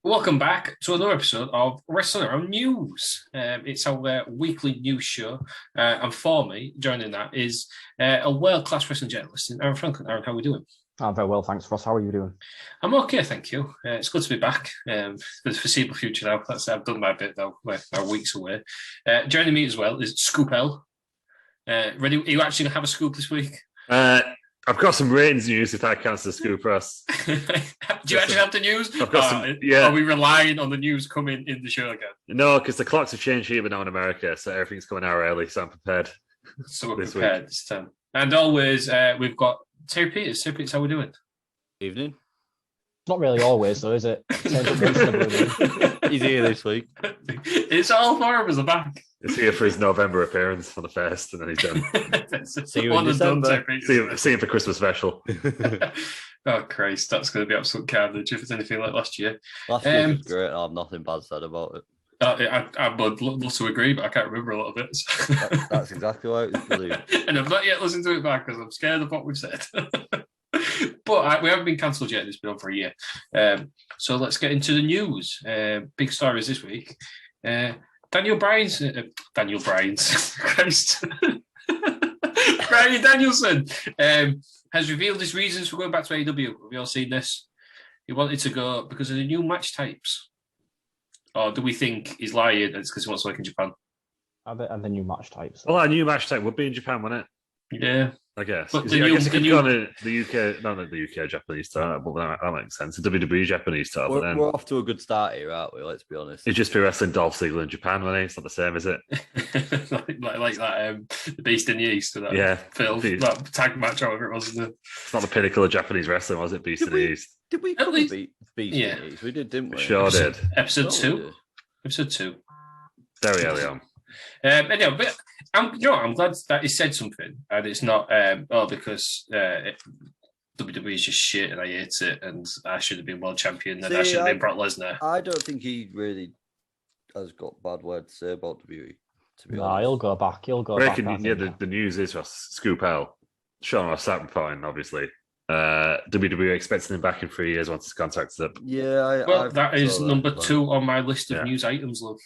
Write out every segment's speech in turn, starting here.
Welcome back to another episode of Wrestling Around News. It's our weekly news show, and for me, joining that is a world-class wrestling journalist, Aaron Franklin. Aaron, how are we doing? I'm very well, thanks, Ross. How are you doing? I'm okay, thank you. It's good to be back for the foreseeable future now. I've done my bit now. We're weeks away. Joining me as well is Scoop L. Ready? Are you actually going to have a scoop this week? I've got some ratings news if that counts as scoop, Ross. Do you actually have the news? I've got some, yeah. Are we relying on the news coming in the show again? No, because the clocks have changed here now in America, so everything's coming out early, so I'm prepared. So we're prepared this time. And always, we've got Terry Peters. Terry Peters, how are we doing? Evening. Not really always, though, is it? He's here this week. It's all four of us are back. He's here for his November appearance on the 1st, and then he's done. See you in December. See him for Christmas special. Oh, Christ, that's going to be absolute carnage if it's anything like last year. Last year was great. I have nothing bad said about it. I would love to agree, but I can't remember a lot of it. So. That's exactly why it was brilliant. And I've not yet listened to it back because I'm scared of what we've said. But we haven't been cancelled yet. It's been on for a year. So let's get into the news. Big stories this week. Daniel Bryan's Christ. Bryan Danielson has revealed his reasons for going back to AEW. Have you all seen this? He wanted to go because of the new match types. Or do we think he's lying and it's because he wants to work in Japan? And the new match types. Well, a new match type would be in Japan, wouldn't it? Yeah. I guess. But I guess it could go on the UK, not the UK Japanese title, but that makes sense. The WWE Japanese title. We're off to a good start here, aren't we? Let's be honest. He'd just be wrestling Dolph Ziggler in Japan, wouldn't he? It's not the same, is it? like that, the Beast in the East. That that tag match, however it was. It's not the pinnacle of Japanese wrestling, was it? Beast in the East. Did we cover Beast in the East? We did, didn't we? Sure did. Episode 2. Episode 2. Very early on. Anyway, but I'm glad that he said something, and it's not because WWE is just shit and I hate it, and I should have been world champion, and I should have been Brock Lesnar. I don't think he really has got bad word to say about WWE. To be honest, he'll go back. The news is Scoop L. Sean Ross Sapp reporting, obviously. WWE expecting him back in 3 years once his contract's up. Yeah, that is number 2 on my list of news items, love.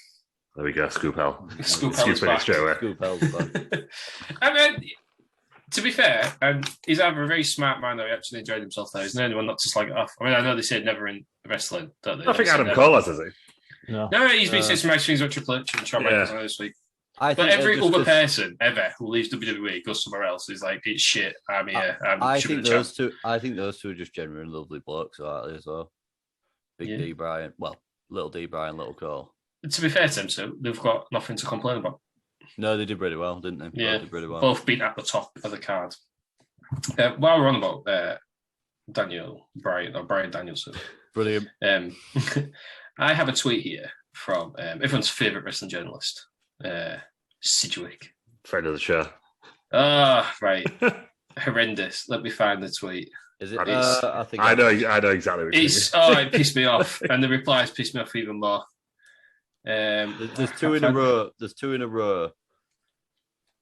There we go, Scoop L. Scoop L's back. Straight away. Scoop L's back. I mean, to be fair, he's either a very smart man or he actually enjoyed himself there. Isn't anyone not to slag it off? I mean, I know they said never in wrestling, don't they? I think Adam Cole has he? No, he's been saying some nice things about Triple H and Shawn Michaels this week. But every other person ever who leaves WWE goes somewhere else is like, it's shit. I'm here. I think those two are just genuine lovely blokes, aren't they? So Big D Bryan, Little D Bryan, Little Cole. To be fair to them, so they've got nothing to complain about. No, they did really well, didn't they? Yeah, they did really well. Both being at the top of the card. While we're on about Bryan Danielson. Brilliant. I have a tweet here from everyone's favourite wrestling journalist, Sidgwick. Friend of the show. Right. Horrendous. Let me find the tweet. Is it? I know exactly what it pissed me off. And the replies pissed me off even more. There's two in a row.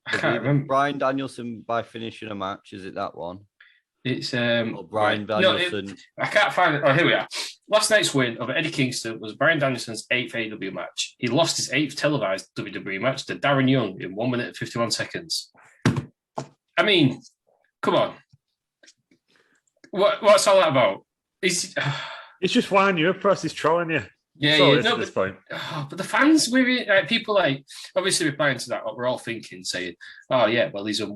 I can't remember. Bryan Danielson by finishing a match. Is it that one? It's Bryan Danielson. I can't find it. Oh, here we are. Last night's win over Eddie Kingston was Bryan Danielson's 8th AEW match. He lost his 8th televised WWE match to Darren Young in 1 minute and 51 seconds. I mean, come on. What's all that about? It's just winding you up, Ross. He's trolling you. Yeah, at this point. But the fans, people obviously replying to that, what we're all thinking, saying, "Oh yeah, well he's a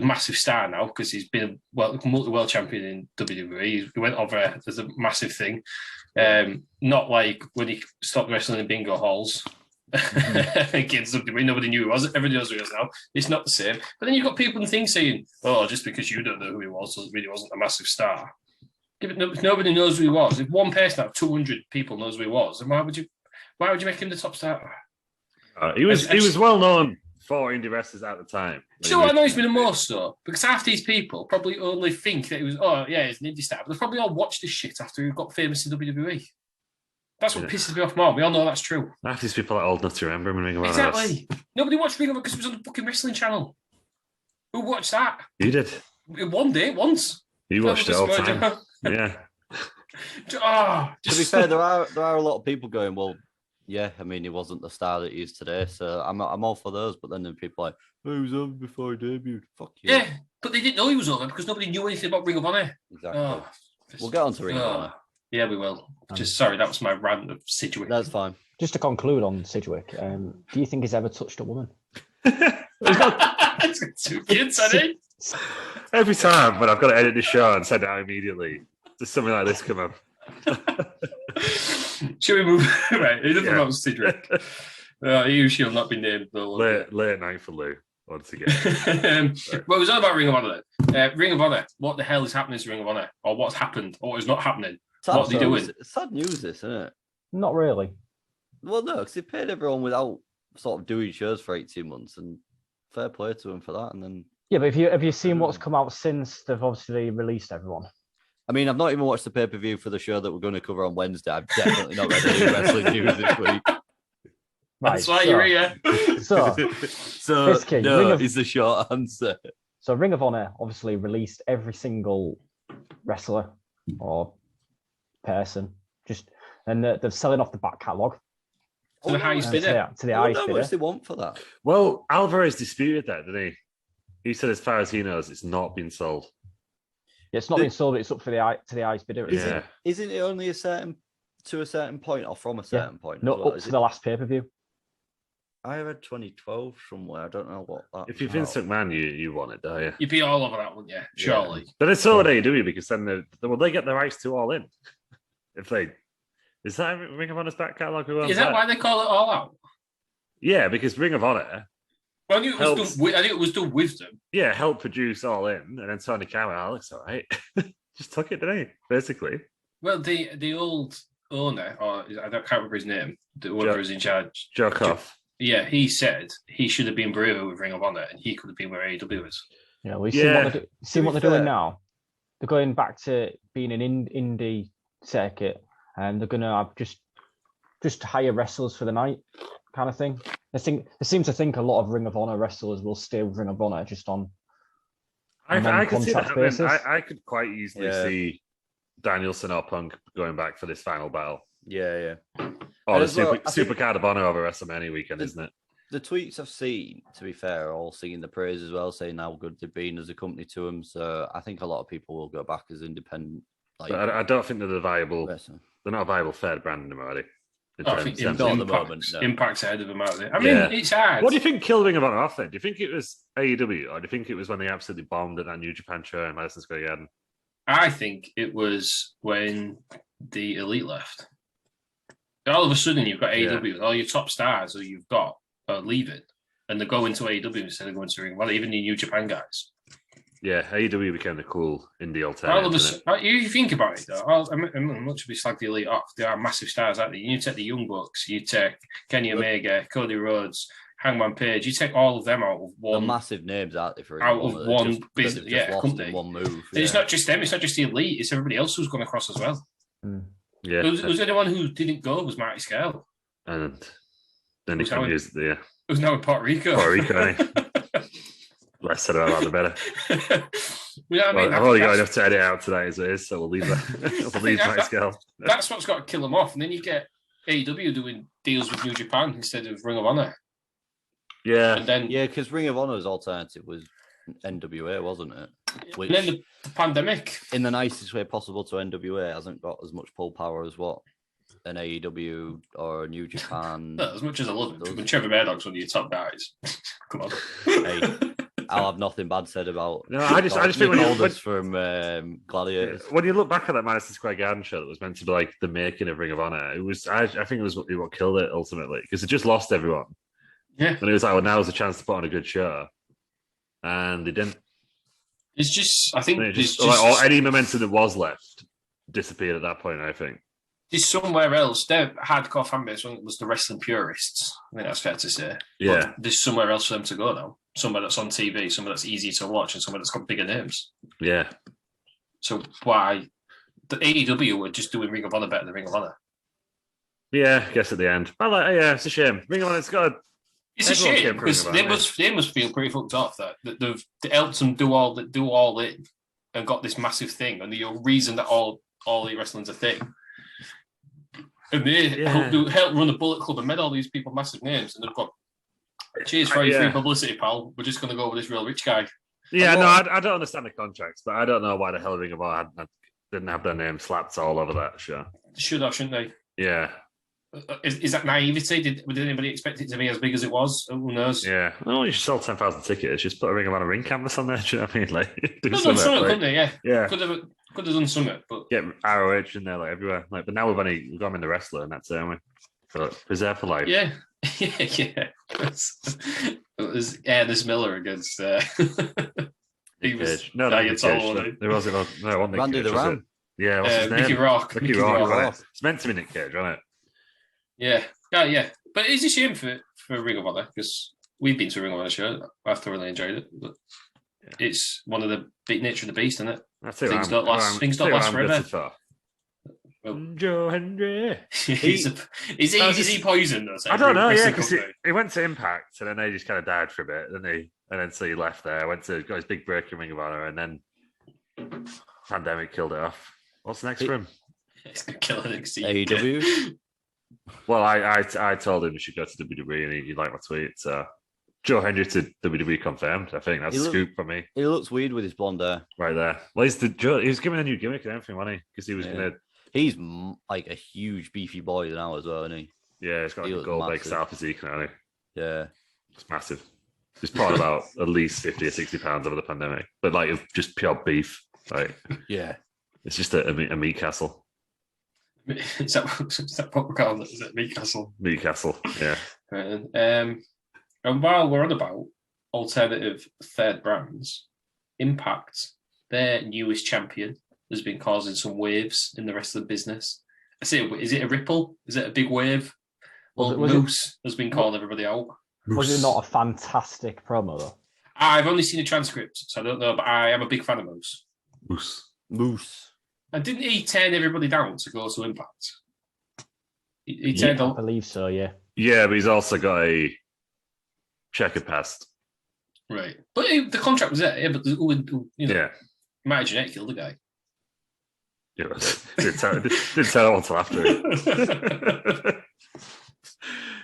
massive star now because he's been a multi-world champion in WWE. He went over as a massive thing, not like when he stopped wrestling in bingo halls against WWE. Nobody knew who he was. Everybody knows who he is now. It's not the same. But then you've got people and things saying, "Oh, just because you don't know who he was doesn't mean he wasn't a massive star." Nobody knows who he was. If one person out of 200 people knows who he was, then why would you make him the top star? He was well known for indie wrestlers at the time. Do you know what annoys me the most though? Because half these people probably only think that he was, he's an indie star. But they probably all watched this shit after he got famous in WWE. That's what pisses me off more. We all know that's true. Half these people are old enough to remember him and exactly. Nobody watched Ring of Honor because it was on the fucking wrestling channel. Who watched that? You did. One day, once. You watched it all the time. Yeah. Oh, To be fair, there are a lot of people going, well, yeah, I mean, he wasn't the star that he is today, so I'm all for those. But then people are like, oh, he was over before he debuted. Fuck you. Yeah, but they didn't know he was over because nobody knew anything about Ring of Honor. Exactly. Oh, we'll get on to Ring of Honor. Yeah, we will. Sorry, that was my rant of Sidgwick. That's fine. Just to conclude on Sidgwick, do you think he's ever touched a woman? He's got 2 kids, I think. Every time when I've got to edit the show and send it out immediately, does something like this come up? Should we move? Right, it doesn't about Sidgwick. He shall not be named. Late night for Lou, once again. Well, it was all about Ring of Honor then. Ring of Honor, what the hell is happening to Ring of Honor? Or what's happened? Or what is not happening? What are they doing? It's sad news, this, isn't it? Not really. Well, no, because they paid everyone without sort of doing shows for 18 months, and fair play to them for that. And then yeah, but have you seen what's come out since they've obviously released everyone? I mean, I've not even watched the pay-per-view for the show that we're going to cover on Wednesday. I've definitely not read any wrestling news this week. Right, that's why you're here. So no, is the short answer. So Ring of Honor obviously released every single wrestler or person, and they're selling off the back catalogue. To the highest bidder. To the highest bidder. How much they want for that? Well, Alvarez disputed that, didn't he? He said, as far as he knows, it's not been sold. Yeah, it's not been sold. It's up for to the highest bidder. Isn't it only to a certain point or from a certain point? No, up to the last pay-per-view. I read 2012 somewhere. I don't know what that. If you're Vince McMahon, you want it, don't you? You'd be all over that, wouldn't you? Surely. Yeah. But it's all AEW because then they get the rights to All In. If they is that Ring of Honor's back catalogue? Is that why they call it All Out? Yeah, because Ring of Honor. Well, I knew it was done with them. Yeah, help produce All In, and then Tony Khan, Alex, all right, just took it, didn't he? Basically. Well, the old owner, or I can't remember his name, the one who was in charge, Joe Koff. Yeah, he said he should have been braver with Ring of Honor, and he could have been where AEW is. Yeah, we've seen what they're doing now. They're going back to being an indie circuit, and they're going to have just hire wrestlers for the night, kind of thing. They seem to think a lot of Ring of Honor wrestlers will stay with Ring of Honor just on. I could see that. I could quite easily see Danielson or Punk going back for this final battle. Yeah. Or the Supercard of Honor over WrestleMania weekend, isn't it? The tweets I've seen, to be fair, are all singing the praise as well, saying how good they've been as a company to them. So I think a lot of people will go back as independent. I don't think they're viable. They're not a viable third brand anymore, are they? I think Impact's ahead of them out there. I mean, it's hard. What do you think killed Ring of Honor off then? Do you think it was AEW, or do you think it was when they absolutely bombed at that New Japan show in Madison Square Garden? I think it was when the Elite left. All of a sudden, you've got AEW, all your top stars who you've got are leaving, and they're going to AEW instead of going to Ring of Honor, even the New Japan guys. Yeah, AEW became the cool indie alternative. You think about it, though. I'm much of a slag the Elite off. They are massive stars, aren't they? You take the Young Bucks, you take Kenny Omega, Cody Rhodes, Hangman Page. You take all of them out of one. The massive names, aren't they? For out of one business, company. One move. It's not just them. It's not just the Elite. It's everybody else who's gone across as well. Yeah. Who's anyone who didn't go was Marty Scurll. And then he could use who's now in Puerto Rico. Less said about that, the better. You know what I mean? I've only got enough to edit out today as it is, so we'll leave that. We'll leave Marty Scurll. That's what's got to kill them off. And then you get AEW doing deals with New Japan instead of Ring of Honor. Yeah. And then, because Ring of Honor's alternative was NWA, wasn't it? Which, and then the pandemic. In the nicest way possible to NWA, hasn't got as much pull power as what an AEW or a New Japan. No, as much as I love it, when Trevor Murdoch's one of your top guys. Come on. Hey, I'll have nothing bad said about. No, I just think when from Gladiators. When you look back at that Madison Square Garden show that was meant to be like the making of Ring of Honor, it was. I think it was what killed it ultimately because it just lost everyone. Yeah, and it was like, well, now's a chance to put on a good show, and they didn't. It's just, I think, any momentum that was left disappeared at that point. I think. There's somewhere else. Their hardcore fan base was the wrestling purists. I think that's fair to say. Yeah. But there's somewhere else for them to go now. Somewhere that's on TV, somewhere that's easy to watch, and somewhere that's got bigger names. Yeah. So why the AEW were just doing Ring of Honor better than Ring of Honor? Yeah, I guess at the end. Well, yeah, it's a shame. Ring of Honor's good. It's a shame because they must feel pretty fucked off that they helped them do all in and got this massive thing, and the reason that all All Elite Wrestling's a thing. And they help run a Bullet Club and made all these people massive names, and they've got, cheers for your free publicity, pal. We're just going to go with this real rich guy. Yeah, I don't understand the contracts, but I don't know why the hell Ring of Honor didn't have their name slapped all over that show. Should have, shouldn't they? Yeah. Is that naivety? Did anybody expect it to be as big as it was? Who knows? Yeah. Well, you should sell 10,000 tickets. Just put a Ring of Honor ring canvas on there. Do you know what I mean? Like, done something, couldn't they? Yeah. Could have done something, but get ROH in there like everywhere. Like, but now we've got him in the wrestler, and that's it. Haven't we? For preserve for life. Yeah. It was Ernest Miller against. He was Randy the Ram. Yeah, what's his name? Mickey Rourke. Mickey Rourke. It's meant to be Nick Cage, wasn't it? Yeah. But it's a shame for Ring of Honor because we've been to a Ring of Honor show. I thoroughly enjoyed it. But it's one of the big nature of the beast, isn't it? Things don't last forever. Joe Hendry. Is he poisoned? I don't know. Yeah, because he went to Impact and then he just kind of died for a bit, and then so he left there. Got his big break in Ring of Honor, and then pandemic killed it off. What's next for him? He's gonna kill it. AEW. Well, I told him he should go to WWE, and he liked my tweet. So Joe Hendry to WWE confirmed. I think that's a scoop for me. He looks weird with his blonde hair. Right there. Well, he was giving a new gimmick and everything, wasn't he? Because he was gonna. He's like a huge beefy boy now as well, isn't he? Yeah, he's got like a gold-leg style physique now, hasn't he? Yeah. It's massive. He's probably about at least 50 or 60 pounds over the pandemic, but like just pure beef. Like, yeah, it's just a meat castle. Is that what we're calling it? Is it meat castle? Meat castle, yeah. Right. And while we're on about alternative third brands, Impact, their newest champion, has been causing some waves in the rest of the business. Is it a ripple? Is it a big wave? Well, Moose has been calling everybody out. Was it not a fantastic promo, though? I've only seen a transcript, so I don't know, but I am a big fan of Moose. And didn't he turn everybody down to go to Impact? He turned I believe so, yeah. Yeah, but he's also got a checkered past. Right. But the contract was there, but imagine it killed the guy. Yeah, didn't tell him until after.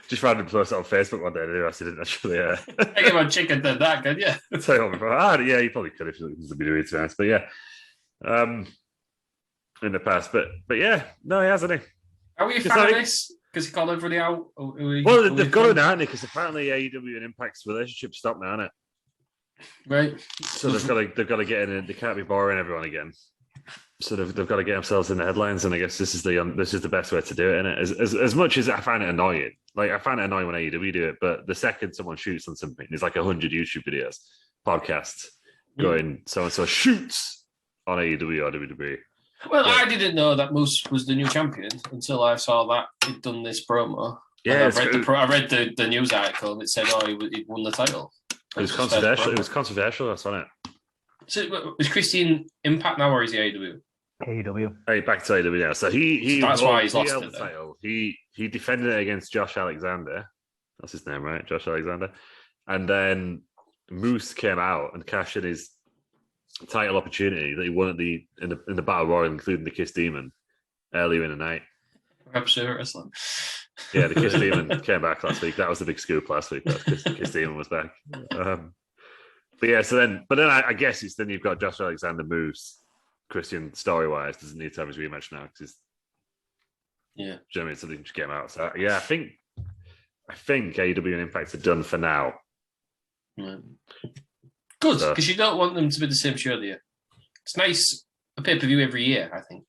Just random post on Facebook one day and I didn't actually. I give a chicken did that, could you? Yeah, you probably could if you looked at the video to be honest. But yeah, in the past, but yeah, no, he hasn't. Are we a fan of this? Because he called everybody out. Well, they've got it now, haven't they? Because apparently AEW and Impact's relationship stopped now, isn't it? Right. So they've got to get in. They can't be boring everyone again. So they've got to get themselves in the headlines, and I guess this is the best way to do it, isn't it? As much as I find it annoying, like I find it annoying when AEW do it, but the second someone shoots on something, there's like 100 YouTube videos, podcasts going so and so shoots on AEW or WWE. Well, I didn't know that Moose was the new champion until I saw that he'd done this promo. Yeah, I read the news article and it said, he'd won the title. It was controversial. It was controversial. That's on it. So is Christian Impact now, or is he AEW? AEW. Hey, back to AEW now. So that's why he's lost it. The title. He defended it against Josh Alexander. That's his name, right? Josh Alexander. And then Moose came out and cashed in his title opportunity that he won in the Battle Royal, including the Kiss Demon earlier in the night. Absolute wrestling. Yeah, the Kiss Demon came back last week. That was the big scoop last week. Kiss Demon was back. But yeah, but then I guess then you've got Josh Alexander Moose. Christian, story-wise, doesn't need to have his rematch now because do you know what I mean? So they can just get him out. So yeah, I think AEW and Impact are done for now. Right. Good, because you don't want them to be the same show, do you? It's nice, a pay-per-view every year, I think.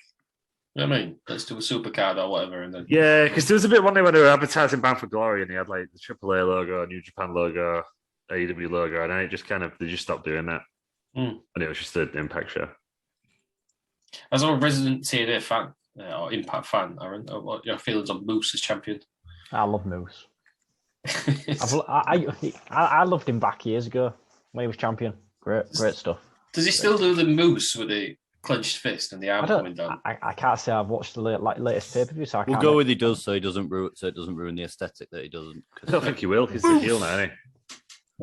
You know what I mean? Let's do a supercard or whatever. And then because there was a bit one day when they were advertising Bound for Glory and they had like the AAA logo, New Japan logo, AEW logo, and then they just stopped doing that. And it was just an Impact show. As a resident TNA fan, or Impact fan, Aaron, what are your feelings on Moose as champion? I love Moose. I loved him back years ago when he was champion. Great stuff. Does he still do the Moose with the clenched fist and the arm coming down? I can't say I've watched the latest pay-per-view, so we'll go with he does, so it doesn't ruin the aesthetic that he doesn't. I don't think he will. He's the heel now, isn't he?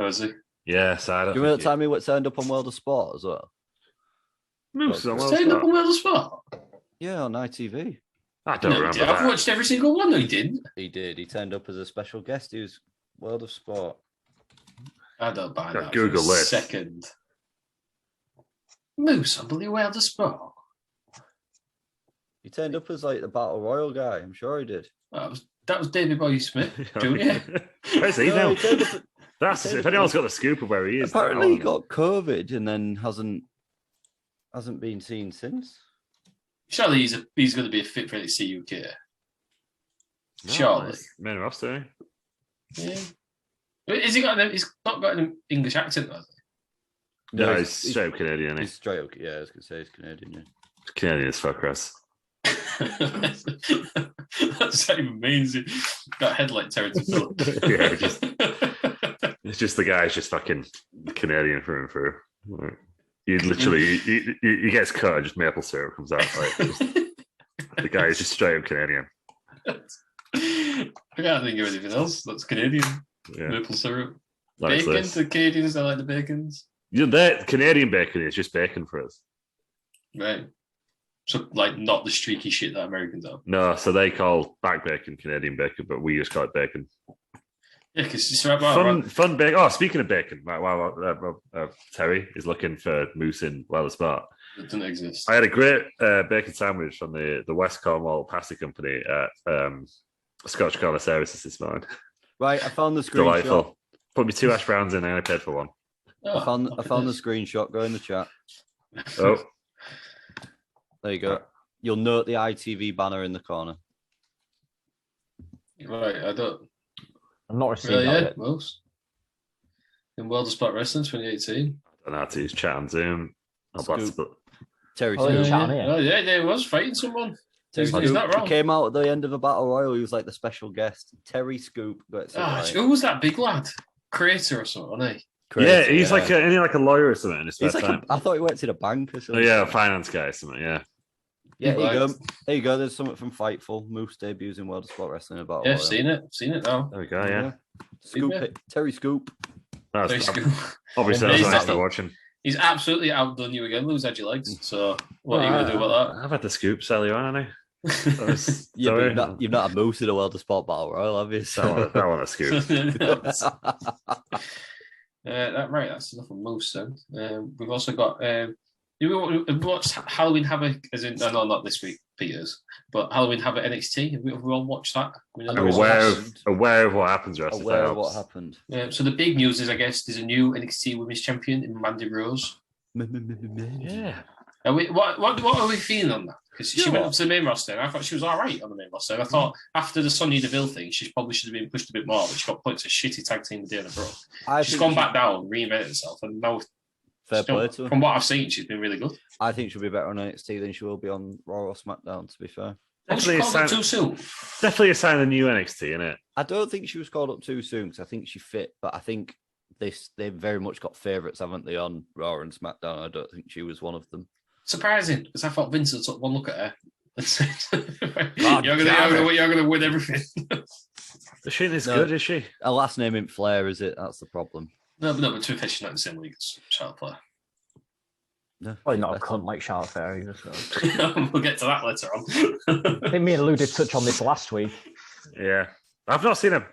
Oh, is he? Yeah, so I don't. Do you remember that time he turned up on World of Sport as well? Moose on Stand up on World of Sport. Yeah, on ITV. I don't remember that. I've watched every single one. No, he didn't. He did. He turned up as a special guest. He was World of Sport. I don't buy that. Google for a this. Second. Moose, I believe World of Sport. He turned up as like the Battle Royal guy. I'm sure he did. That was David Boy Smith, Jr. Where's he now? he turned up- If anyone's got the scoop of where he is. Apparently, he got COVID and then hasn't been seen since. Surely he's going to be a fit for NXT UK. No, Surely. Main roster. Yeah. He's not got an English accent, has he? No, he's straight up Canadian. Isn't he? He's straight up. Yeah, I was gonna say he's Canadian. Yeah. Canadian as fuck, Russ. That's not even means. Got a head like Terrence Phillip. Yeah, it's just the guy's just fucking Canadian through and through. Like, you literally, he gets cut and just maple syrup comes out. Like, the guy is just straight up Canadian. I can't think of anything else that's Canadian. Yeah. Maple syrup. Like Bacon, this. the Canadians, I like the bacons. You know, that Canadian bacon is just bacon for us. Right. So, like, not the streaky shit that Americans have. No, so they call back bacon Canadian bacon, but we just call it bacon. Yeah, because it's Fun bacon. Oh, speaking of bacon, Terry is looking for moose in Weller Spot. It doesn't exist. I had a great bacon sandwich from the West Cornwall Pasta Company at Scotch Corner Services this morning. Right, I found the screenshot. Delightful. Put me 2 hash browns in and I paid for one. Oh, I found the screenshot. Go in the chat. Oh, There you go. You'll note the ITV banner in the corner. Right, I don't. I'm not received Really, that yeah, yet. most. In World of Sport Wrestling 2018. I don't know how to use chat on Zoom. Terry Oh, Scoop. yeah. Chat on here. Oh, yeah, he was fighting someone. Terry He's Scoop. not wrong. He came out at the end of a battle royal. He was like the special guest. Terry Scoop. Who was that big lad? Creator or something, wasn't he? Yeah, he's like a lawyer or something in his spare He's like time. I thought he worked in a bank or Oh, something. yeah, a finance guy or something, yeah. Yeah, there you go. There you go. There's something from Fightful. Moose debuts in World of Sport Wrestling about. Yeah, seen it now. There we go, yeah. Scoop it. Terry Scoop. Obviously, Amazing. that's nice to watching. He's absolutely outdone you again. Lose had your legs. So what are you going to do about I've had the scoops earlier on, haven't I? Yeah, but you've not had Moose in a World of Sport battle royal, have you? So... That one a scoop. Right, that's enough of Moose then. We've also got. We watched Halloween Havoc, as in, no, not this week, Peters, but Halloween Havoc NXT. Have we all watched that? I'm aware of what happens, Russ. Aware of what happened. So the big news is, I guess, there's a new NXT Women's Champion in Mandy Rose. Yeah. What are we feeling on that? Because she went up to the main roster, and I thought she was all right on the main roster. And I thought after the Sonya Deville thing, she probably should have been pushed a bit more, but she got put into a shitty tag team with Dana Brooke. She's gone back down, reinvented herself, and now, fair play to her. From what I've seen, she's been really good. I think she'll be better on NXT than she will be on Raw or SmackDown, to be fair. Too soon. Definitely a sign of new NXT, innit? I don't think she was called up too soon because I think she fit, but I think they've very much got favourites, haven't they, on Raw and SmackDown? I don't think she was one of them. Surprising, because I thought Vince had took one look at her and said, you're going to win everything. She is good, is she? Her last name ain't Flair, is it? That's the problem. No, but to be fair, she's not in the same league as Charlotte Flair. No, probably not a cunt like Charlotte Flair either. So. We'll get to that later on. I think me and Lou did touch on this last week. Yeah. I've not seen a...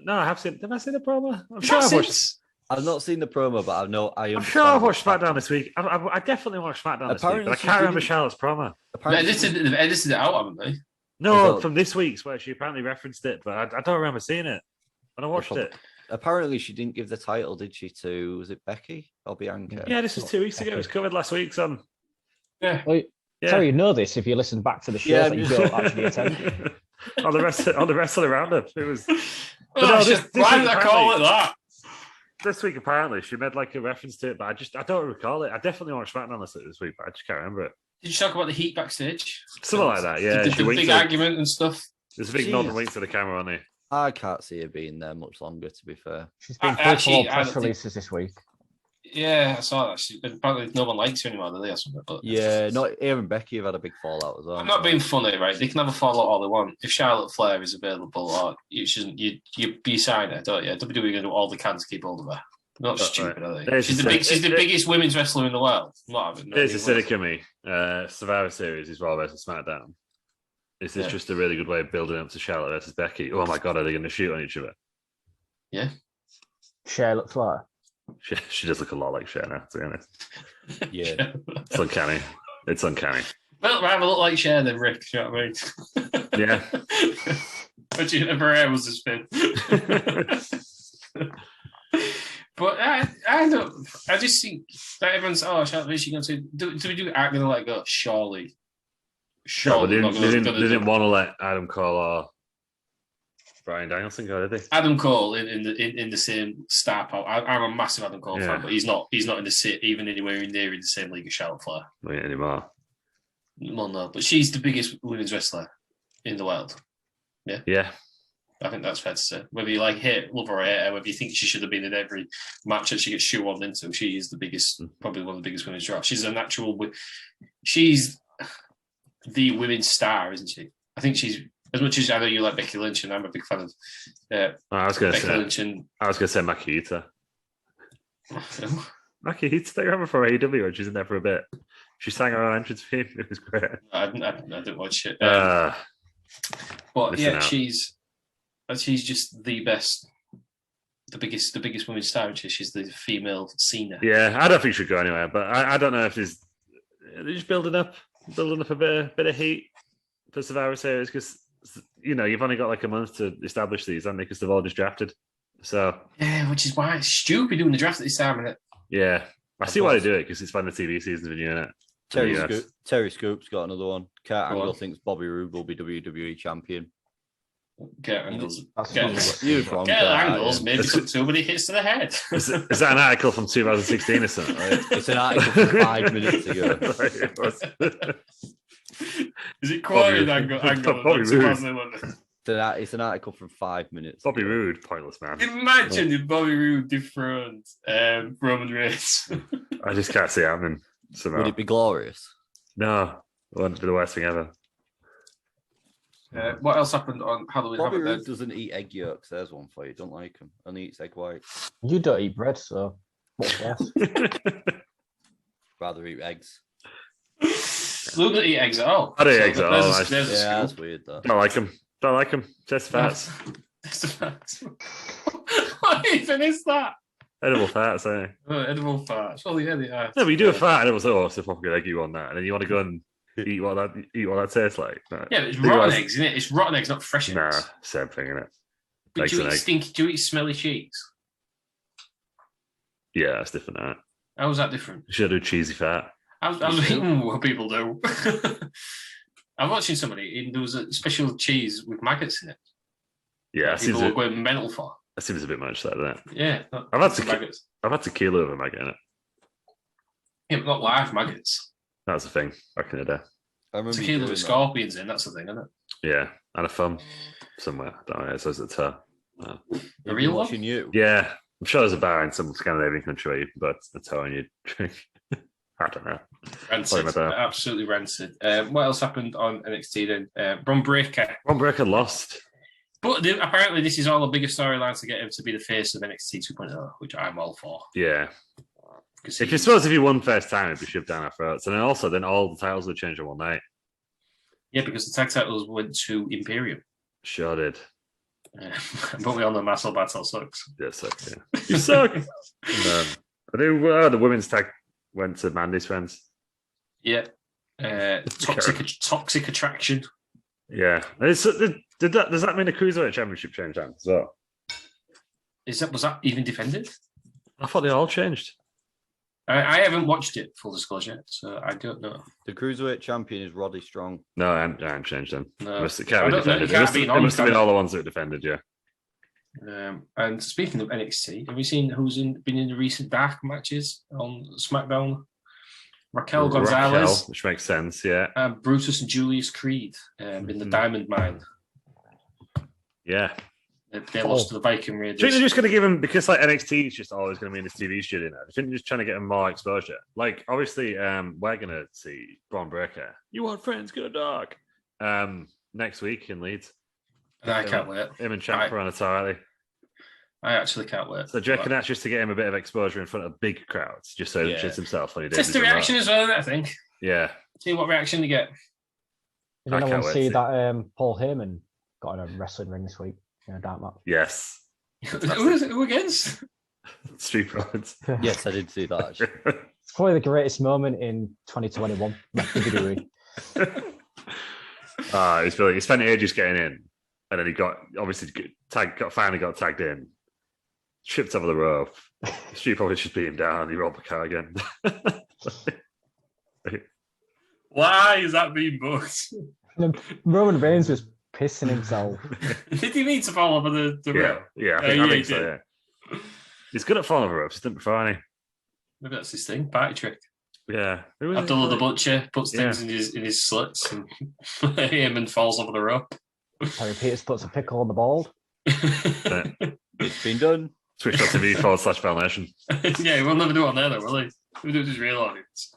No, I have seen... Have I seen a promo? I'm sure I've watched... I've not seen the promo, but I'm sure I've watched SmackDown this week. I definitely watched SmackDown this week, but I can't remember Charlotte's promo. They've edited it out, haven't they? No, from this week's where she apparently referenced it, but I don't remember seeing it when I watched it. Apparently, she didn't give the title, did she, to, was it Becky or Bianca? Yeah, this was 2 weeks ago. It was covered last week, son. Yeah. Well, Terry, you know this if you listen back to the show that you don't actually attend. on the rest of the roundup. It was... why did I call it that? This week, apparently, she made like a reference to it, but I don't recall it. I definitely watched SmackDown this week, but I just can't remember it. Did you talk about the heat backstage? Something like that, yeah. The big argument and stuff. There's a big nod and wink to the camera on there. I can't see her being there much longer, to be fair. She's been full of press releases this week. Yeah, I saw that. Apparently no one likes her anymore, do they, or something? But yeah, not Aaron and Becky have had a big fallout as well. I'm not being funny, right? They can have a fallout all they want. If Charlotte Flair is available, or you sign her, don't you? WWE going to do all they can to keep hold of her. Not stupid, are they? There's She's the biggest women's wrestler in the world. Here's the cynic of me. Survivor Series is Raw versus SmackDown. Is this just a really good way of building up to Charlotte versus Becky? Oh my God, are they going to shoot on each other? Yeah. Charlotte Flair. She does look a lot like Cher now, to be honest. Yeah. It's uncanny. It's uncanny. Well, rather look like Cher than Rick, you know what I mean? Yeah. But if her hair was a spin. But I don't. I just think that everyone's Charlotte, is she going to do we do act going to let go? Surely. No, they didn't want to let Adam Cole or Bryan Danielson go, did they? Adam Cole in the same star power. I'm a massive Adam Cole fan, but he's not in the even anywhere near in the same league as Charlotte Flair. Not anymore. Well, no, but she's the biggest women's wrestler in the world. Yeah. Yeah. I think that's fair to say. Whether you love her or hate her, whether you think she should have been in every match that she gets shoehorned into, she is the biggest, probably one of the biggest women's draws. She's the women's star, isn't she? I think she's, as much as I know you like Becky Lynch, and I'm a big fan of I was going to say Maki Ita. Maki Ita, they remember for AEW when she's in there for a bit. She sang her own entrance theme. It was great. I didn't watch it. But yeah, she's just the best, the biggest women's star. She's the female Cena. Yeah, I don't think she'll go anywhere, but I don't know if they're just building up a bit of heat for Survivor Series, because you've only got like a month to establish these, haven't they? Because they've all just drafted. So yeah, which is why it's stupid doing the draft at this time, isn't it? Yeah, I see why they do it, because it's when the TV season's renewing it. Terry Scoop's got another one. Kurt Angle thinks Bobby Roode will be WWE champion. Kurt Angle's maybe took too many hits to the head. Is that an article from 2016 or something? Right? It's an article from 5 minutes ago. Is it quoted Angle? Bobby Roode. It's an article from 5 minutes. Bobby Roode, pointless man. Imagine if Bobby Roode dethroned Roman Reigns. I just can't see it happening. Somehow. Would it be glorious? No, it wouldn't be the worst thing ever. What else happened on Halloween? Bobby Roode doesn't eat egg yolks. There's one for you. Don't like him. Only eats egg whites. You don't eat bread, so what's that? Rather eat eggs. Luke doesn't eat eggs at all. I don't eat eggs at all. That's weird though. Don't like them. Just fats. What even is that? Edible fats, eh? Oh, edible fats. Well, yeah, they are. No, but you do a fat, and it was it's a fucking egg you want that, and then you want to go and eat what that tastes like. No. Yeah, but it's rotten eggs, isn't it? It's rotten eggs, not fresh eggs. Nah, same thing, isn't it? But do you eat smelly cheeks? Yeah, that's different. Right? How was that different? You should do cheesy fat. I was eating what people do. I'm watching somebody, there was a special cheese with maggots in it. Yeah, people were going mental for. That seems a bit much, that, doesn't it? Yeah. I've had tequila with a maggot in it. Yeah, but not live maggots. That's the thing back in the day. I remember tequila with scorpions in, that's the thing, isn't it? Yeah, and a thumb somewhere. I don't know, it says the toe. A real one? You? Yeah, I'm sure there's a bar in some Scandinavian country where you put a toe in your drink. I don't know. Rancid. Absolutely rancid. What else happened on NXT then? Bron Breakker. Bron Breakker lost. But apparently this is all a bigger storyline to get him to be the face of NXT 2.0, which I'm all for. Yeah. If he won first time, it'd be shoved down our throats. And then all the titles would change in one night. Yeah, because the tag titles went to Imperium. Sure did. But we all know Marcel Bartel sucks. Yeah, sucks, yeah. You suck! The women's tag went to Mandy's friends. Yeah. Toxic Attraction. Yeah. Does that mean the Cruiserweight Championship changed hands as well? Was that even defended? I thought they all changed. I haven't watched it, full disclosure, so I don't know. The Cruiserweight Champion is Roddy Strong. No, I haven't changed them. No. It can't be defended. It must have been all the ones that were defended, yeah. And speaking of NXT, have you seen who's been in the recent dark matches on SmackDown? Raquel Gonzalez, which makes sense, yeah. Brutus and Julius Creed in the Diamond Mine. Yeah. They lost to the Viking Raiders. Do you think they're just going to give him, because like NXT is just always going to be in this TV studio now, do you think they're just trying to get him more exposure? Like, obviously, we're going to see Bron Breakker. You want friends, go dark. Next week in Leeds. And I can't wait. Him and Ciampa on a tie. I actually can't wait. So do you reckon that's just to get him a bit of exposure in front of big crowds, just so he shits himself when he Test the reaction as well, I think. Yeah. See what reaction you get. Did anyone see that Paul Heyman got in a wrestling ring this week in a dark match? Yes. Who against? Street Profits. Yes, I did see that. Actually. It's probably the greatest moment in 2021. WWE. He's brilliant. He spent ages getting in, and then he finally got tagged in, tripped over the rope. Street Profits just beat him down. He rolled the car again. Why is that being booked? Roman Reigns was pissing himself. Did he mean to fall over the rope? Yeah, I think so. Yeah. He's good at falling over ropes. He's done it before, hasn't he? Maybe that's his thing. Party trick. Yeah. Abdullah the Butcher puts things in his slits and Heyman falls over the rope. Harry Peters puts a pickle on the ball. It's been done. Twitch.tv/Foundation. Yeah, we'll never do it on there though, will he? We'll do it as real audience.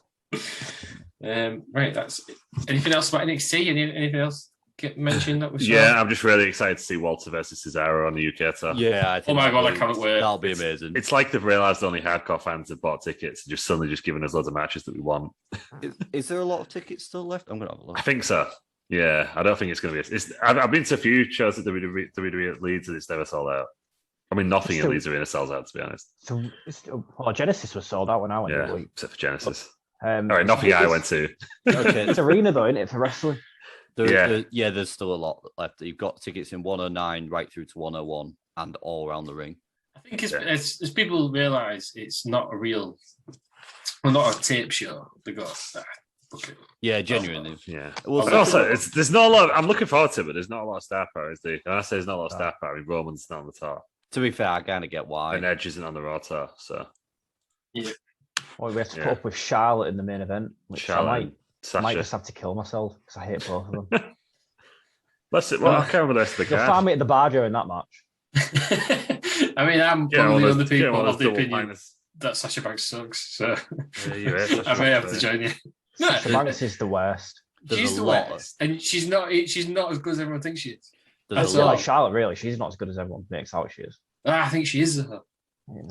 Right, that's it. Anything else about NXT? Anything else get mentioned that was? Yeah, I'm just really excited to see Walter versus Cesaro on the UK tour. Yeah, I think I can't wait. That'll be amazing. It's like they've realised only hardcore fans have bought tickets and just suddenly just giving us loads of matches that we want. Is there a lot of tickets still left? I'm going to have a look. I think so. Yeah, I don't think it's going to be. I've been to a few shows at WWE at Leeds and it's never sold out. I mean, nothing in Leeds Arena sells out, to be honest. Well, Genesis was sold out when I went. Yeah, except for Genesis. All right, nothing I went to. Okay, it's arena though, isn't it, for wrestling? There's still a lot left. You've got tickets in 109 right through to 101 and all around the ring. I think as people realise it's not a real, not a tape show. They go, yeah, genuinely. Yeah. Well, also, there's not a lot. I'm looking forward to it, but there's not a lot of star power, is there? And I say there's not a lot of star power. I mean, Roman's not on the top. To be fair, I kind of get why. And Edge isn't on the Raw tour, so. Yeah. Well, we have to put up with Charlotte in the main event, which I might just have to kill myself because I hate both of them. I can't remember the rest of the card. You'll find me at the bar during that match. I mean, I'm probably one of the people of the opinion that Sasha Banks sucks, so I may have to join you. Sasha Banks is the worst. She's the worst, and she's not as good as everyone thinks she is. That's like Charlotte, really. She's not as good as everyone makes out she is. I think she is. I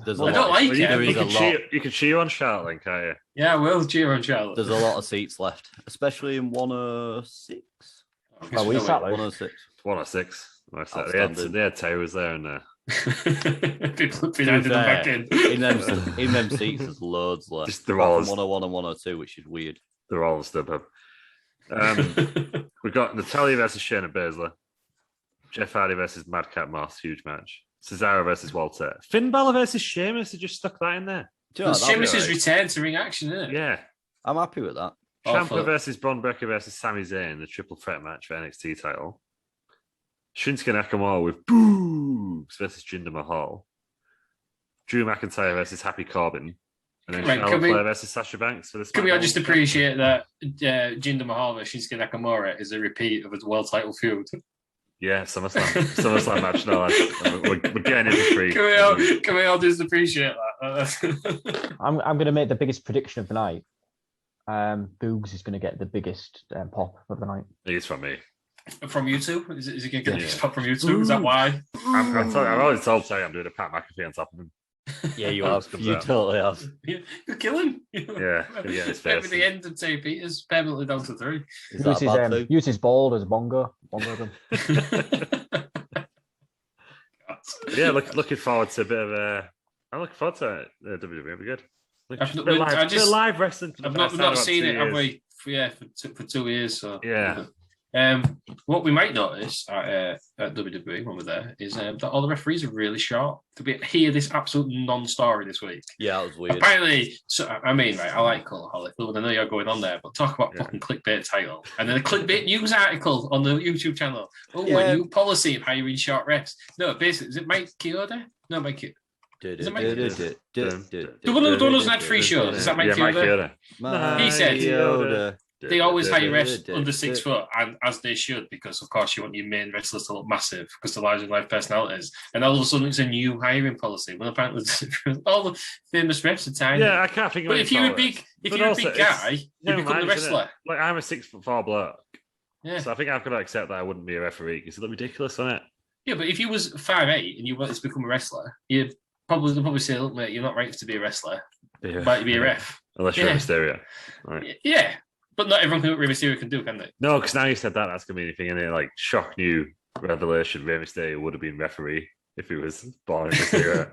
don't like it. You can cheer on Charlotte, then, can't you? Yeah, we'll cheer on Charlotte. There's a lot of seats left, especially in 106. Well, we sat there. 106. 106. They had towers there and people behind them back in. In them seats, there's loads left. Just they're all 101 and 102, which is weird. They're all StubHub. We've got Natalia versus Shayna Baszler. Jeff Hardy versus Madcap Moss, huge match. Cesaro versus Walter. Finn Balor versus Sheamus. They just stuck that in there. Sheamus' return to ring action, isn't it? Yeah. I'm happy with that. Ciampa versus Braun Breaker versus Sami Zayn, the triple threat match for NXT title. Shinsuke Nakamura with boobs versus Jinder Mahal. Drew McIntyre versus Happy Corbin. And then Charlotte Flair versus Sasha Banks for this. Can we all just appreciate that Jinder Mahal versus Shinsuke Nakamura is a repeat of a world title feud? Yeah, SummerSlam match. No, we're getting it for free. Can we all just appreciate that? I'm going to make the biggest prediction of the night. Boogs is going to get the biggest pop of the night. It's from me. From you two? Is it going to get the biggest pop from you two? Is that why? I've always told Terry I'm doing a Pat McAfee on top of him. Yeah, you have. You totally have. You kill him. Yeah. Maybe the end of Terry Peters, permanently down to 3. Use his ball as a bongo. Yeah, looking forward to a bit of I'm looking forward to WWE. It'll be good. Live wrestling. I've not seen it, have we? For 2 years. So yeah. What we might notice at WWE when we're there is that all the referees are really short. To hear this absolute non-story this week. Yeah, that was weird. Apparently, I like Cultaholic, but I know you're going on there, but talk about fucking clickbait title. And then a clickbait news article on the YouTube channel. A new policy of hiring short refs. No, basically, is it Mike Chioda? No, Mike Chioda. The one who doesn't have 3 shows. Is that Mike Chioda? He said they always hire refs under 6 foot, and as they should, because of course you want your main wrestlers to look massive because they're larger than life personalities. And all of a sudden it's a new hiring policy. Well, apparently all the famous refs are tiny. Yeah, I can't think of it. But if you're a big guy, you become the wrestler. Like I'm a 6'4" bloke. Yeah. So I think I've got to accept that I wouldn't be a referee because it look ridiculous, doesn't it? Yeah, but if you was 5'8" and you wanted to become a wrestler, they'd probably say, look, mate, you're not right to be a wrestler. Yeah. Why to be a ref? Unless you're a Mysterio. Right. Yeah. But not everyone can Rey Mysterio can do, can they? No, because now you said that, that's going to be anything in it. Like, shock new revelation, Rey Mysterio would have been referee if he was born in Mysterio.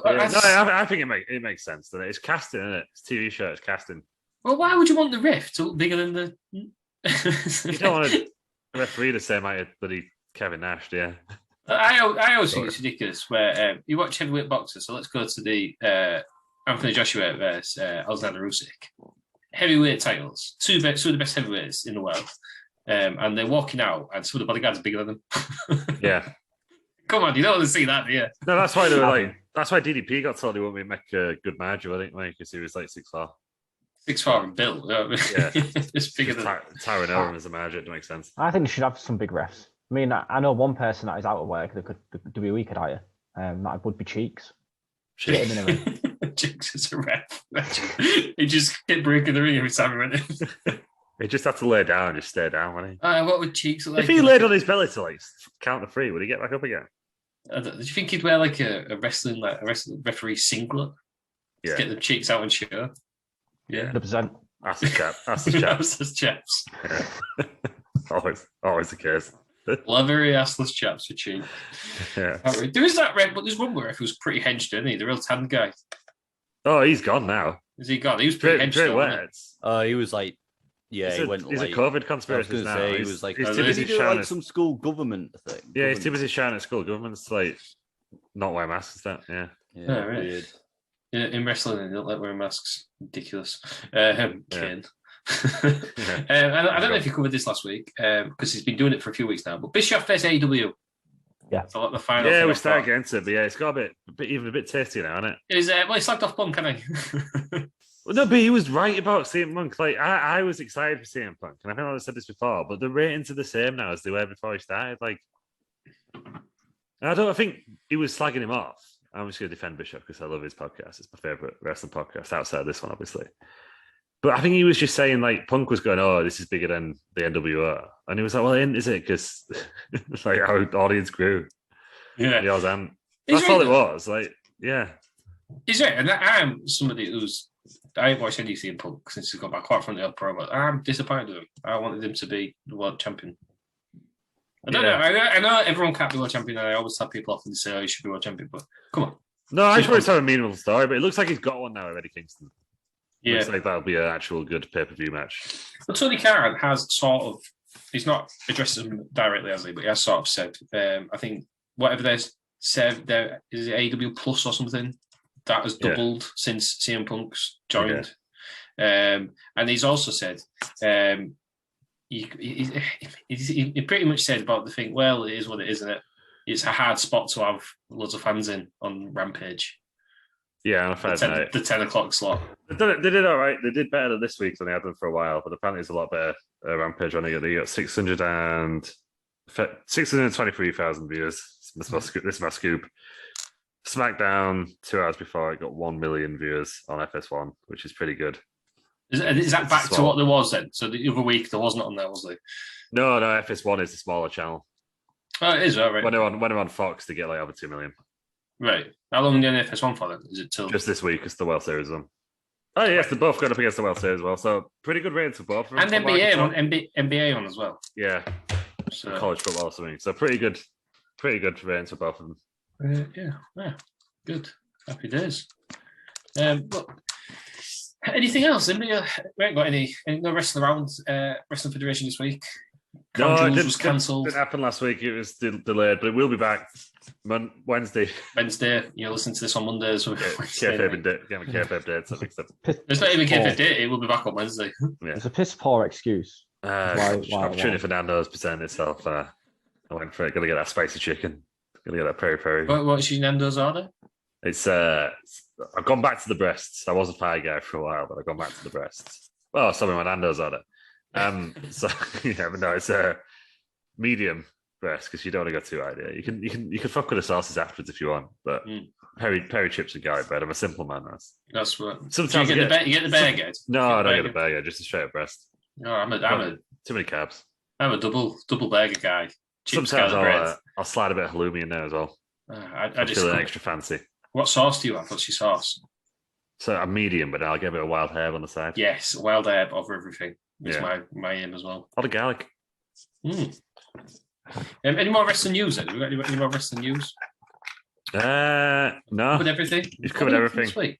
I think it makes sense. Doesn't it? It's casting, isn't it? It's TV show, it's casting. Well, why would you want the ref to look bigger than the... You don't want a referee the same height as bloody Kevin Nash, yeah. I always think it's ridiculous where you watch heavyweight boxers, so let's go to the Anthony Joshua versus Alexander Usyk. Heavyweight titles, two of the best heavyweights in the world. And they're walking out, and some of the bodyguards are bigger than them. Yeah. Come on, you don't want to see that, do you? No, that's why they were like. That's why DDP got told he won't make a good manager, I think, because he was like 6'4". 6'4" and built. Yeah, it's bigger than Tyrone Owen as a manager. It makes sense. I think they should have some big refs. I mean, I know one person that is out of work that the WWE could hire. That would be Cheeks. Get him in a ring. Cheeks is a ref. He just kept breaking the ring every time he went in. He just had to lay down, just stay down, wouldn't he? What would Cheeks look like? If he laid on his belly to like count to 3, would he get back up again? Do you think he'd wear like a wrestling referee singlet? Yeah. To get the cheeks out and show. Yeah. 100%. That's the chap. That's the chap. Assless chaps. Yeah. always the case. Very assless chaps for cheap. Yeah. There is that ref, but there's one ref who's pretty henched, isn't he? The real tan guy. Oh, he's gone now. Is he gone? He was pretty henched. He was like, yeah, he went. He's like, a COVID conspiracy now. He was like, he's did busy he do like some school government thing? Yeah, he's too busy shouting at school. Government's like not wear masks. Yeah, right. Weird. In wrestling, they don't like wearing masks. Ridiculous. Ken. And I don't know if you covered this last week because he's been doing it for a few weeks now. But Bischoff versus AEW. Yeah. So like the final. Yeah, we started getting to it, but yeah, it's got a bit tasty now, hasn't it? He slagged off Punk, can he? Well, no, but he was right about CM Punk. Like I was excited for CM Punk, and I think I've said this before, but the ratings are the same now as they were before he started. Like, I think he was slagging him off. I'm just going to defend Bischoff because I love his podcast. It's my favorite wrestling podcast outside of this one, obviously. But I think he was just saying like Punk was going, "Oh, this is bigger than the NWO," and he was like, "Well, is it?" Because like our audience grew. Yeah, that's all it was. Like, yeah, he's right. And I'm somebody I haven't watched any CM Punk since he got back quite from the Pro, but I'm disappointed with him. I wanted him to be the world champion. I don't know. I know everyone can't be world champion, and I always tell people often say, "Oh, you should be world champion," but come on. No, I just want to tell a meaningful story, but it looks like he's got one now with Eddie Kingston. Yeah. Looks like that'll be an actual good pay-per-view match. But Tony Khan has sort of, he's not addressed them directly, has he? But he has sort of said, I think whatever they said, there is it AW Plus or something that has doubled since CM Punk's joined. Yeah. And he's also said, he pretty much said about the thing, well, it is what it is, isn't it? It's a hard spot to have loads of fans in on Rampage. Yeah, on a Friday night. The 10 o'clock slot. They did all right. They did better than this week than they had done for a while, but apparently it's a lot better. Rampage on it. They got 623,000 viewers. This is my scoop. SmackDown, 2 hours before, it got 1 million viewers on FS1, which is pretty good. Is that back to what there was then? So the other week there wasn't on there, was there? No, FS1 is the smaller channel. Oh, it is, all right. When they're on Fox, they get like over 2 million. Right. How long are you on FS1 for then? Is it till just this week? It's the World Series on. Oh yes, they're both going up against the World Series as well. So pretty good ratings for both. And NBA on as well. Yeah. So college football or something. So pretty good ratings for both of them. Yeah. Good. Happy days. But anything else? We ain't got any no wrestling around Wrestling Federation this week. No, it was cancelled. Didn't happen last week. It was delayed, but it will be back Wednesday. You'll listen to this on Monday. So KFAB date. So it's not even KFAB date. It will be back on Wednesday. Yeah. It's a piss poor excuse. Opportunity for Nando's presenting itself. I went for it. Got to get that spicy chicken. Got to get that peri. What's your Nando's order? It's I've gone back to the breasts. I was a pie guy for a while, but I've gone back to the breasts. Well, some of my Nando's order. So yeah, but no, it's a medium breast because you don't want to go too high. You can fuck with the sauces afterwards if you want, but peri chips and garlic bread. I'm a simple man. That's what. Sometimes you get the bear guide. No, I don't get the bear guide. Just a straight up breast. No, I'm too many carbs. I'm a double burger guy. Chips, Sometimes garlic bread. I'll slide a bit of halloumi in there as well. I just feel extra fancy. What sauce do you have? What's your sauce? So I'm medium, but I'll give it a wild herb on the side. Yes, wild herb over everything. It's my aim as well. A lot of garlic. Any more wrestling news? Then? Have we got any more wrestling news? No. Covered everything. You've covered everything this week.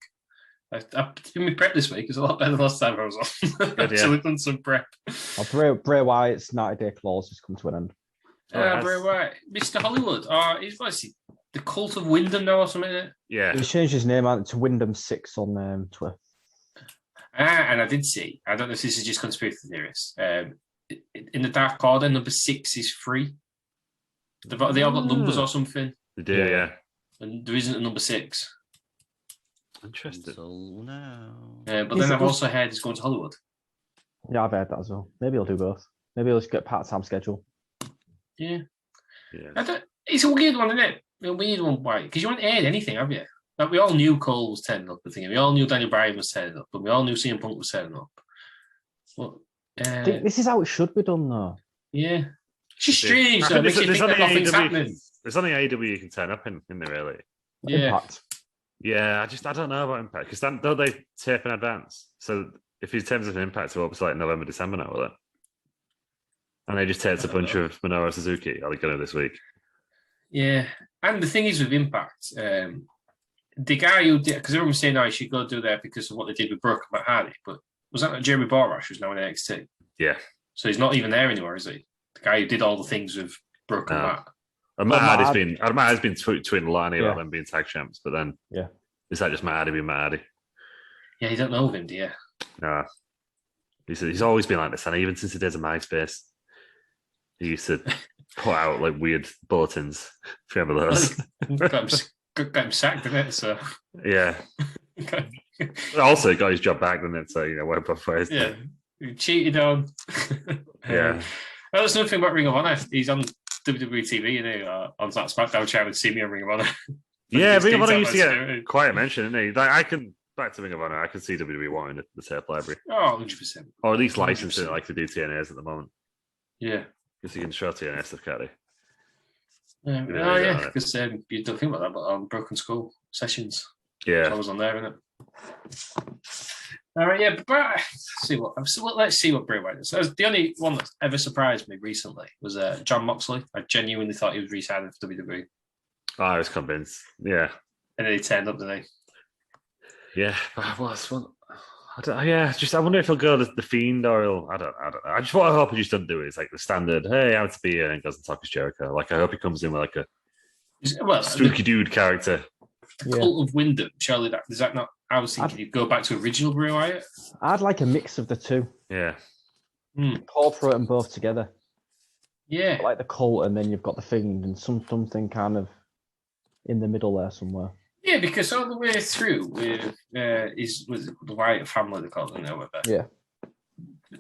I've done my prep this week. It's a lot better than last time I was on. I've actually done some prep. Bray Wyatt's 90-day clause has come to an end. Bray Wyatt, Mr. Hollywood. He's the Cult of Wyndham now or something. Yeah. He changed his name out to Wyndham 6 on Twitter. And I did see. I don't know if this is just conspiracy theorists. In the Dark Order, number 6 is free. They all got numbers or something. They do, yeah. And there isn't a number 6. Interesting. But then I've also heard he's going to Hollywood. Yeah, I've heard that as well. Maybe he'll do both. Maybe he'll just get a part-time schedule. Yeah. It's a weird one, isn't it? A weird one. Why? Because you haven't heard anything, have you? Like, we all knew Cole was turning up, we all knew Daniel Bryan was turning up, but we all knew CM Punk was turning up. Well, I think this is how it should be done, though. Yeah. It's just strange, though. It makes you think that nothing's happening. There's only AEW you can turn up in there, really. Yeah. Impact. Yeah, I don't know about Impact, because don't they tape in advance? So if he turns up in Impact, it's up to like November, December now, will it? And they just taped a bunch of Minoru Suzuki, are they going to this week? Yeah. And the thing is with Impact, the guy who did, because everyone's saying, he should go do that because of what they did with Brooke Matt Hardy, but was that Jeremy Borash who's now in NXT? Yeah. So he's not even there anymore, is he? The guy who did all the things with Brooke and Matt. And Matt Hardy's been tweeting Lani about them being tag champs, but then is that just Matt Hardy being Matt Hardy? Yeah, you don't know him, do you? No. He's always been like this, and even since the days of MySpace, he used to put out like weird bulletins. If you remember those. got him sacked, didn't it? So yeah. Also got his job back, didn't it? So went both ways. Yeah, he cheated on. Yeah. Well, there's nothing about Ring of Honor. He's on WWE TV, isn't he? On that SmackDown channel, see me on Ring of Honor. Yeah, Ring of Honor used to get quite a mention, didn't he? Like, back to Ring of Honor, I can see WWE wanting the tape library. Oh, 100%. Or at least licensing it like they do TNAs at the moment. Yeah. Because you can show TNA stuff, can't you? Yeah, because you don't think about that, but on Broken Skull Sessions. Yeah. So I was on there, isn't it? All right, yeah, but let's see what Bray Wyatt is. So the only one that ever surprised me recently was John Moxley. I genuinely thought he was re-signing for WWE. Oh, I was convinced. Yeah. And then he turned up, didn't he? Yeah. I wonder if he'll go the Fiend or he'll. I don't know. What I hope he just doesn't do is like the standard, hey, I'm to be here, and goes and talks to Jericho. Like, I hope he comes in with like a spooky dude character. The Cult of Wyndham, surely is that not? I was thinking he'd go back to original Bray Wyatt. I'd like a mix of the two. Yeah. Incorporate them both together. Yeah. Like the Cult, and then you've got the Fiend, and something kind of in the middle there somewhere. Yeah, because all the way through with the Wyatt family, they call it now. Yeah.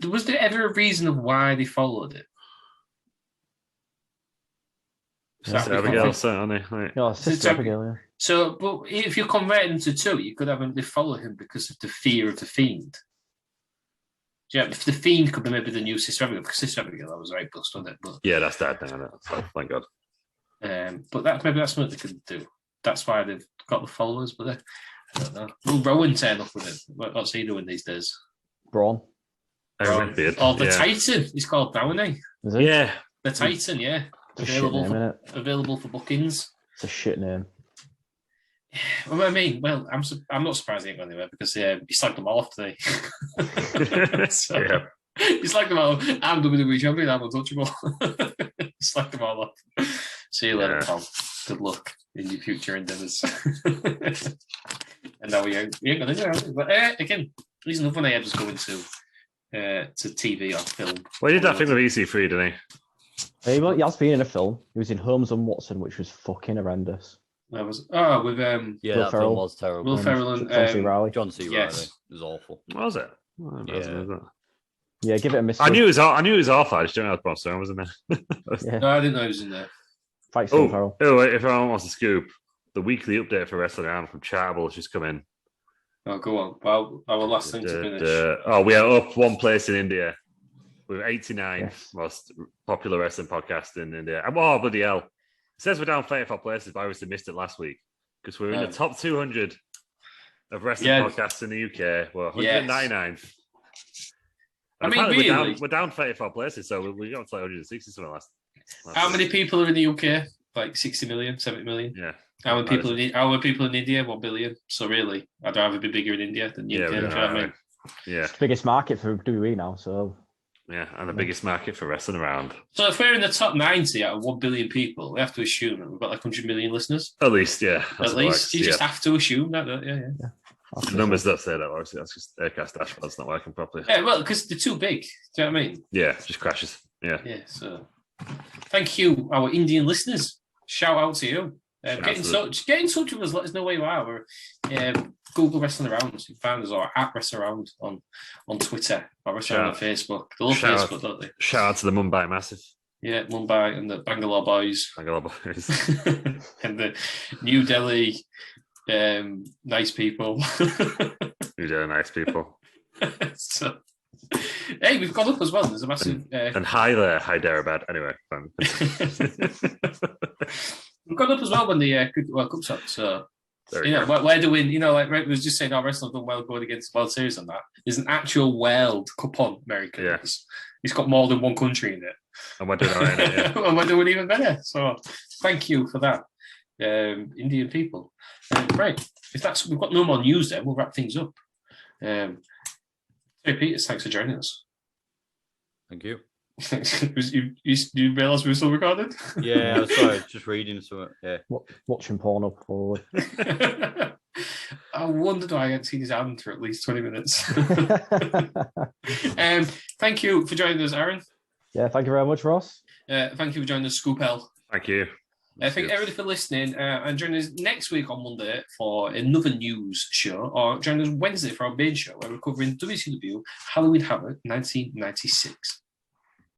Was there ever a reason of why they followed it? Sister Abigail, certainly. Right. No, Sister Abigail, yeah. So, but if you convert them to two, you could have them follow him because of the fear of the Fiend. Yeah, if the Fiend could be maybe the new Sister Abigail, because Sister Abigail, that was right bust, wasn't it? But, yeah, that's dead now. So, thank God. But that's something they could do. That's why they've got the followers. But I don't know. Will Rowan turn up with it? What's he doing these days? Braun. The Titan. He's called now, isn't he? Is it? Yeah. The Titan, yeah. Available for bookings. It's a shit name. Well, I mean, I'm not surprised he ain't going anywhere because he slagged them all off today. He slagged them all off. I'm WWE champion, I'm untouchable. Slagged them all off. See you later, Tom. Good luck in your future endeavours. And now we ain't going anywhere. But again, he's another one I had was going to TV or film. Well, he did that thing with EC3, didn't he? He has been in a film. He was in Holmes and Watson, which was fucking horrendous. That was Will with that film was terrible. Will Ferrell and John C. Reilly. John C. Reilly. It was awful. Was it? Yeah, give it a miss. I knew it was awful. I just didn't know Braun Strowman was in there. No, I didn't know he was in there. Fight Will Ferrell. Oh, if anyone wants to scoop, the weekly update for Wrestling Around from Chartable has just come in. Oh, go on. Well, our last thing to finish. We are up one place in India. We're 89th Yes. most popular wrestling podcast in India. Oh, bloody hell. It says we're down 34 places, but I obviously missed it last week because we're in the top 200 of wrestling podcasts in the UK. We're 199th. I mean, really, we're down 34 places, so we got to like 160 something last How many week. people are in the UK? Like 60 million, 70 million? Yeah. How many people in India? 1 billion. So really, I'd rather be bigger in India than UK. Yeah, Do you know what I mean? Yeah. It's the biggest market for WWE now, so. Yeah, and the biggest market for wrestling around. So if we're in the top 90 out of 1 billion people, we have to assume that we've got like 100 million listeners. At least, yeah. At least. You just have to assume that. Yeah. The numbers don't say that, obviously. That's just Aircast dashboard's not working properly. Yeah, well, because they're too big. Do you know what I mean? Yeah, it just crashes. Yeah. Yeah, so thank you, our Indian listeners. Shout out to you. Get in touch with us. Let us know where you are. We're Google Wrestling Around. You can find us or at Wrestling Around on Twitter or Wrestling Around on Facebook. They love Facebook, don't they? Shout out to the Mumbai Massive. Yeah, Mumbai and the Bangalore Boys. And the New Delhi nice people. New Delhi nice people. So, hey, we've gone up as well. There's a massive... and hi there, Hyderabad. Anyway, we've gone up as well when the World Cup's up. So, we're doing, like Rick was just saying, wrestling have done well going against the World Series on that. There's an actual World Cup on America. Yeah. It's got more than one country in it. And we're doing all right in it, yeah. And we're doing even better. So, thank you for that, Indian people. Right. We've got no more news there, we'll wrap things up. Hey, Peters, thanks for joining us. Thank you. You realise we were still recording? Yeah, I was sorry, just reading something. Yeah. Watching porno, probably. I wondered why I hadn't seen his hand for at least 20 minutes. Thank you for joining us, Aaron. Yeah, thank you very much, Ross. Thank you for joining us, Scoop L. Thank you. Thank everybody for listening, and join us next week on Monday for another news show, or join us Wednesday for our main show where we're covering WCW Halloween Havoc 1996.